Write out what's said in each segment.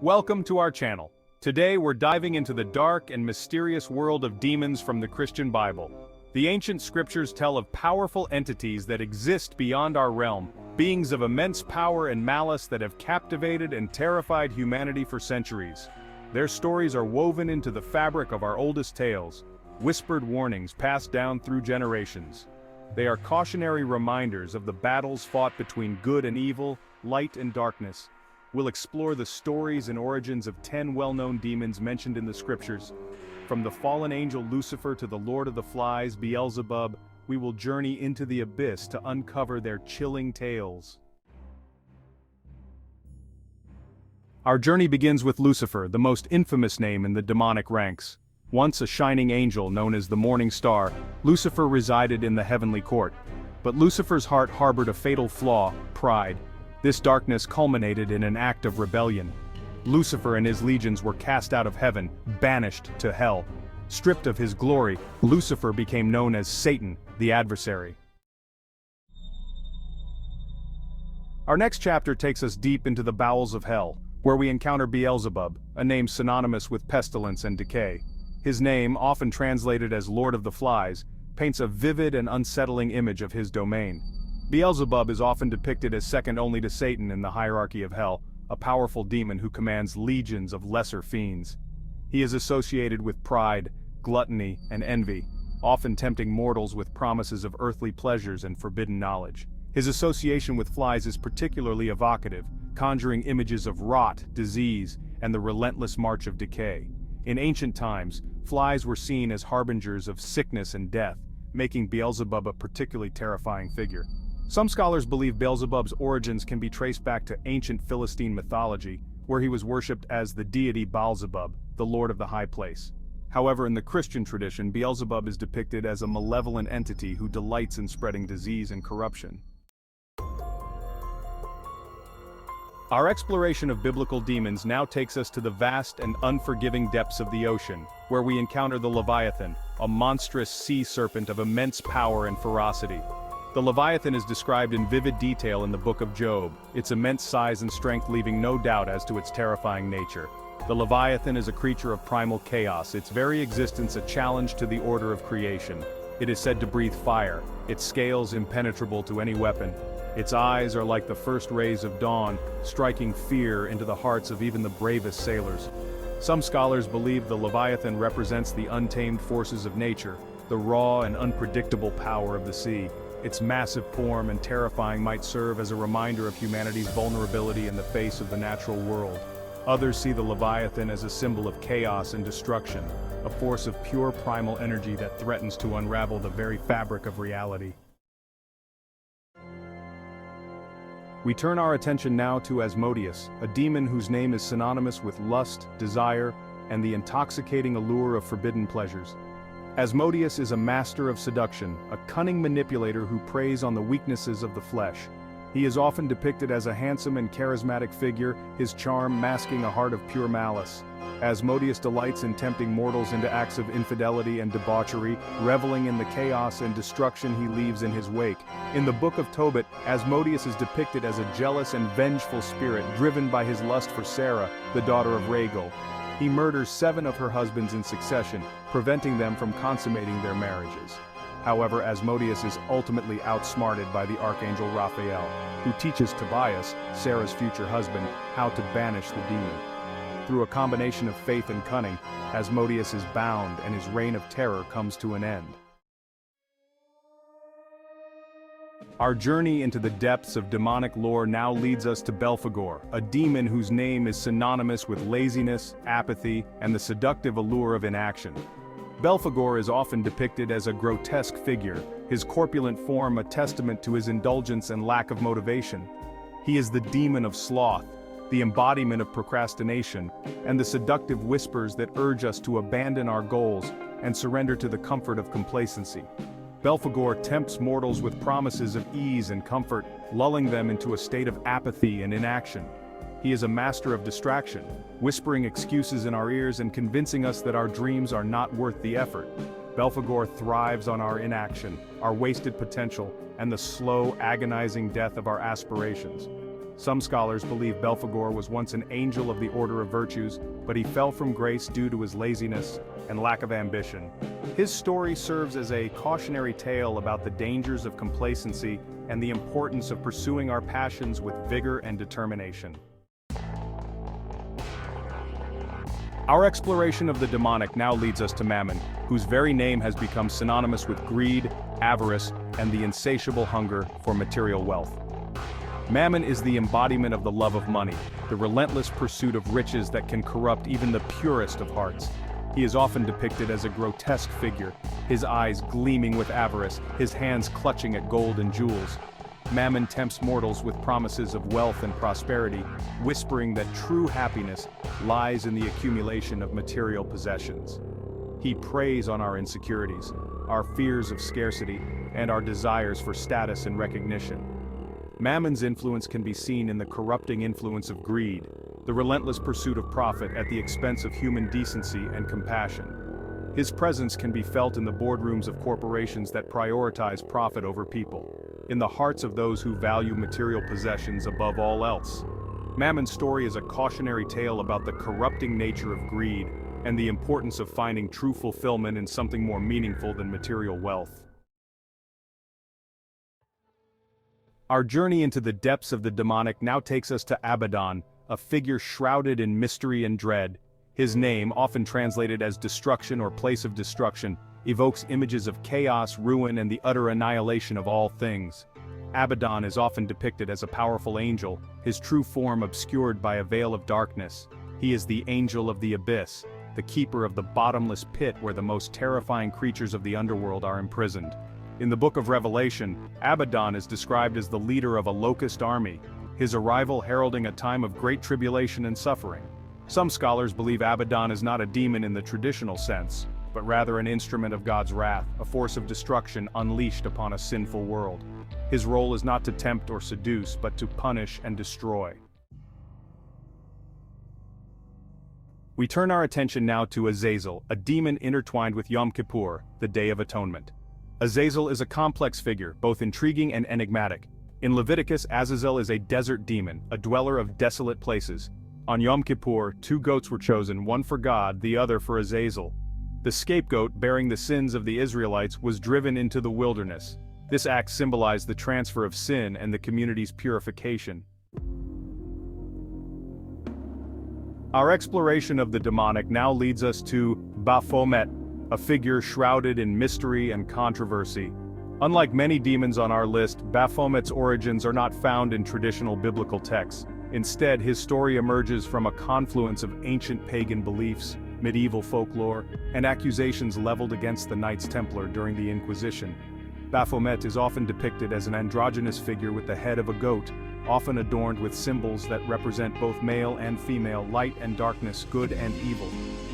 Welcome to our channel. Today we're diving into the dark and mysterious world of demons from the Christian Bible. The ancient scriptures tell of powerful entities that exist beyond our realm, beings of immense power and malice that have captivated and terrified humanity for centuries. Their stories are woven into the fabric of our oldest tales, whispered warnings passed down through generations. They are cautionary reminders of the battles fought between good and evil, light and darkness. We'll explore the stories and origins of 10 well-known demons mentioned in the scriptures. From the fallen angel Lucifer to the Lord of the Flies, Beelzebub, we will journey into the abyss to uncover their chilling tales. Our journey begins with Lucifer, the most infamous name in the demonic ranks. Once a shining angel known as the Morning Star, Lucifer resided in the heavenly court. But Lucifer's heart harbored a fatal flaw, pride. This darkness culminated in an act of rebellion. Lucifer and his legions were cast out of heaven, banished to hell. Stripped of his glory, Lucifer became known as Satan, the adversary. Our next chapter takes us deep into the bowels of hell, where we encounter Beelzebub, a name synonymous with pestilence and decay. His name, often translated as Lord of the Flies, paints a vivid and unsettling image of his domain. Beelzebub is often depicted as second only to Satan in the hierarchy of hell, a powerful demon who commands legions of lesser fiends. He is associated with pride, gluttony, and envy, often tempting mortals with promises of earthly pleasures and forbidden knowledge. His association with flies is particularly evocative, conjuring images of rot, disease, and the relentless march of decay. In ancient times, flies were seen as harbingers of sickness and death, making Beelzebub a particularly terrifying figure. Some scholars believe Beelzebub's origins can be traced back to ancient Philistine mythology, where he was worshipped as the deity Baalzebub, the lord of the high place. However, in the Christian tradition, Beelzebub is depicted as a malevolent entity who delights in spreading disease and corruption. Our exploration of biblical demons now takes us to the vast and unforgiving depths of the ocean, where we encounter the Leviathan, a monstrous sea serpent of immense power and ferocity. The Leviathan is described in vivid detail in the book of Job, its immense size and strength leaving no doubt as to its terrifying nature. The Leviathan is a creature of primal chaos, its very existence a challenge to the order of creation. It is said to breathe fire, its scales impenetrable to any weapon. Its eyes are like the first rays of dawn, striking fear into the hearts of even the bravest sailors. Some scholars believe the Leviathan represents the untamed forces of nature, the raw and unpredictable power of the sea. Its massive form and terrifying might serve as a reminder of humanity's vulnerability in the face of the natural world. Others see the Leviathan as a symbol of chaos and destruction, a force of pure primal energy that threatens to unravel the very fabric of reality. We turn our attention now to Asmodeus, a demon whose name is synonymous with lust, desire, and the intoxicating allure of forbidden pleasures. Asmodeus is a master of seduction, a cunning manipulator who preys on the weaknesses of the flesh. He is often depicted as a handsome and charismatic figure, his charm masking a heart of pure malice. Asmodeus delights in tempting mortals into acts of infidelity and debauchery, reveling in the chaos and destruction he leaves in his wake. In the book of Tobit, Asmodeus is depicted as a jealous and vengeful spirit driven by his lust for Sarah, the daughter of Rhagal. He murders 7 of her husbands in succession, preventing them from consummating their marriages. However, Asmodeus is ultimately outsmarted by the archangel Raphael, who teaches Tobias, Sarah's future husband, how to banish the demon. Through a combination of faith and cunning, Asmodeus is bound and his reign of terror comes to an end. Our journey into the depths of demonic lore now leads us to Belphegor, a demon whose name is synonymous with laziness, apathy, and the seductive allure of inaction. Belphegor is often depicted as a grotesque figure, his corpulent form a testament to his indulgence and lack of motivation. He is the demon of sloth, the embodiment of procrastination, and the seductive whispers that urge us to abandon our goals and surrender to the comfort of complacency. Belphegor tempts mortals with promises of ease and comfort, lulling them into a state of apathy and inaction. He is a master of distraction, whispering excuses in our ears and convincing us that our dreams are not worth the effort. Belphegor thrives on our inaction, our wasted potential, and the slow, agonizing death of our aspirations. Some scholars believe Belphegor was once an angel of the Order of Virtues, but he fell from grace due to his laziness and lack of ambition. His story serves as a cautionary tale about the dangers of complacency and the importance of pursuing our passions with vigor and determination. Our exploration of the demonic now leads us to Mammon, whose very name has become synonymous with greed, avarice, and the insatiable hunger for material wealth. Mammon is the embodiment of the love of money, the relentless pursuit of riches that can corrupt even the purest of hearts. He is often depicted as a grotesque figure, his eyes gleaming with avarice, his hands clutching at gold and jewels. Mammon tempts mortals with promises of wealth and prosperity, whispering that true happiness lies in the accumulation of material possessions. He preys on our insecurities, our fears of scarcity, and our desires for status and recognition. Mammon's influence can be seen in the corrupting influence of greed, the relentless pursuit of profit at the expense of human decency and compassion. His presence can be felt in the boardrooms of corporations that prioritize profit over people, in the hearts of those who value material possessions above all else. Mammon's story is a cautionary tale about the corrupting nature of greed and the importance of finding true fulfillment in something more meaningful than material wealth. Our journey into the depths of the demonic now takes us to Abaddon, a figure shrouded in mystery and dread. His name, often translated as destruction or place of destruction, evokes images of chaos, ruin, and the utter annihilation of all things. Abaddon is often depicted as a powerful angel, his true form obscured by a veil of darkness. He is the angel of the abyss, the keeper of the bottomless pit where the most terrifying creatures of the underworld are imprisoned. In the book of Revelation, Abaddon is described as the leader of a locust army, his arrival heralding a time of great tribulation and suffering. Some scholars believe Abaddon is not a demon in the traditional sense, but rather an instrument of God's wrath, a force of destruction unleashed upon a sinful world. His role is not to tempt or seduce, but to punish and destroy. We turn our attention now to Azazel, a demon intertwined with Yom Kippur, the Day of Atonement. Azazel is a complex figure, both intriguing and enigmatic. In Leviticus, Azazel is a desert demon, a dweller of desolate places. On Yom Kippur, 2 goats were chosen, one for God, the other for Azazel. The scapegoat, bearing the sins of the Israelites, was driven into the wilderness. This act symbolized the transfer of sin and the community's purification. Our exploration of the demonic now leads us to Baphomet, a figure shrouded in mystery and controversy. Unlike many demons on our list, Baphomet's origins are not found in traditional biblical texts. Instead, his story emerges from a confluence of ancient pagan beliefs, medieval folklore, and accusations leveled against the Knights Templar during the Inquisition. Baphomet is often depicted as an androgynous figure with the head of a goat, often adorned with symbols that represent both male and female, light and darkness, good and evil.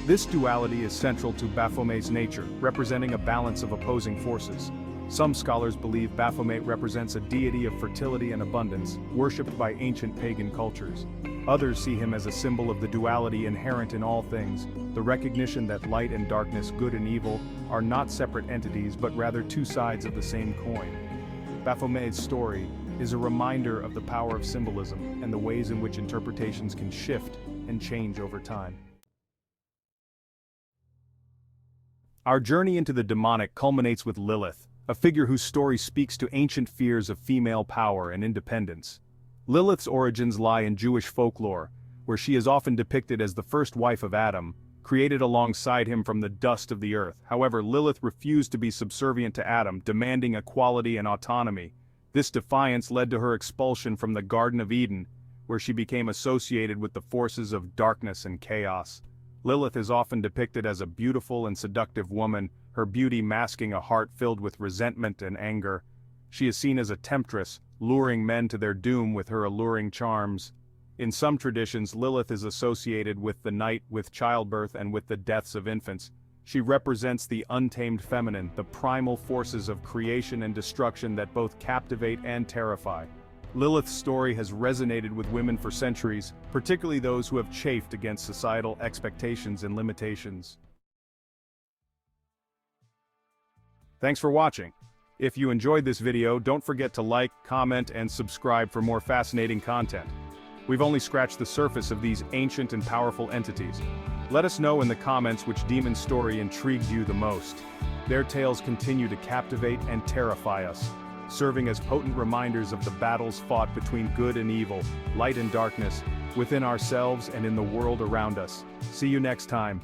This duality is central to Baphomet's nature, representing a balance of opposing forces. Some scholars believe Baphomet represents a deity of fertility and abundance, worshipped by ancient pagan cultures. Others see him as a symbol of the duality inherent in all things, the recognition that light and darkness, good and evil, are not separate entities but rather 2 sides of the same coin. Baphomet's story is a reminder of the power of symbolism and the ways in which interpretations can shift and change over time. Our journey into the demonic culminates with Lilith, a figure whose story speaks to ancient fears of female power and independence. Lilith's origins lie in Jewish folklore, where she is often depicted as the first wife of Adam, created alongside him from the dust of the earth. However, Lilith refused to be subservient to Adam, demanding equality and autonomy. This defiance led to her expulsion from the Garden of Eden, where she became associated with the forces of darkness and chaos. Lilith is often depicted as a beautiful and seductive woman, her beauty masking a heart filled with resentment and anger. She is seen as a temptress, luring men to their doom with her alluring charms. In some traditions, Lilith is associated with the night, with childbirth, and with the deaths of infants. She represents the untamed feminine, the primal forces of creation and destruction that both captivate and terrify. Lilith's story has resonated with women for centuries, particularly those who have chafed against societal expectations and limitations. Thanks for watching. If you enjoyed this video, don't forget to like, comment, and subscribe for more fascinating content. We've only scratched the surface of these ancient and powerful entities. Let us know in the comments which demon story intrigued you the most. Their tales continue to captivate and terrify us, serving as potent reminders of the battles fought between good and evil, light and darkness, within ourselves and in the world around us. See you next time.